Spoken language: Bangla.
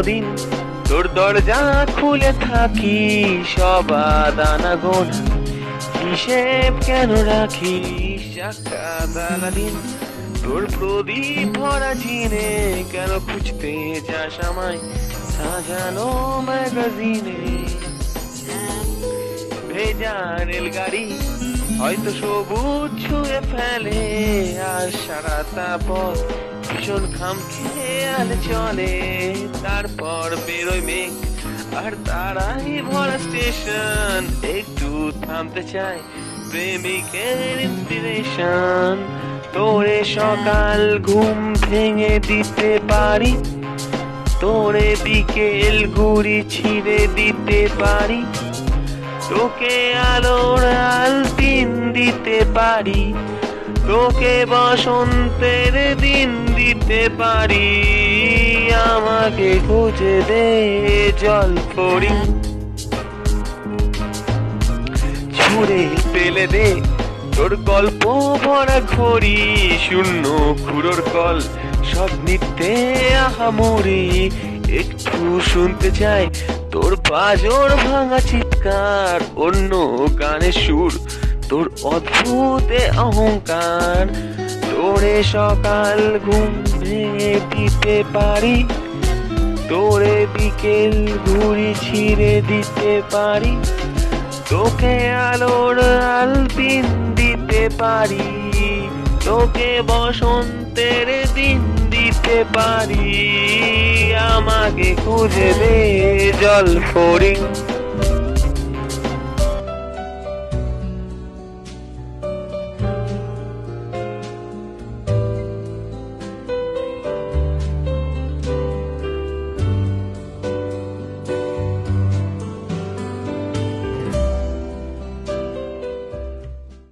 দিন তোর দরজা খুলে থাকি, সবার দানা গোনা হিসেব কেন রাখিস? সাক্ষাৎ দিন তোর প্রদীপ ভরা জিনে কেন খুঁজতে যাস আমায় সাজানো ম্যাগাজিনে? ভেজা রেলগাড়ি হয়তো সবুজ ছুঁয়ে ফেলে, আর সারাটা পথ ভীষণ খাম খেয়াল চলে। তারপর বেরোয় মেঘ আর তারাই ভরা স্টেশন, একটু থামতে চায় প্রেমিকের ইন্সপিরেশন। তোরে সকাল ঘুম ভেঙে দিতে পারি, তোরে বিকেল ঘুড়ি ছিঁড়ে দিতে পারি, তোকে আলোর আলপিন দিতে পারি, তোকে বসন্তের দিন দিতে পারি। আমাকে খুঁজে দে জল পড়ি, ছুঁড়ে ফেলে দে তোর গল্প ভরা ঘড়ি, শূন্য খুঁড়োর কল সব নিতে আহামরি। একটু শুনতে চাই তোর বাজর ভাঙা চিৎকার, অন্য গানের সুর তোর অদ্ভুত অহংকার। তোরে সকাল ঘুম ভেঙে দিতে পারি, তোরে বিকেল ঘুড়ি ছিঁড়ে দিতে পারি, তোকে আলোর আলপিন দিতে পারি, তোকে বসন্তের দিন দিতে পারি। আমাকে খুঁজে দে জল ফড়িং।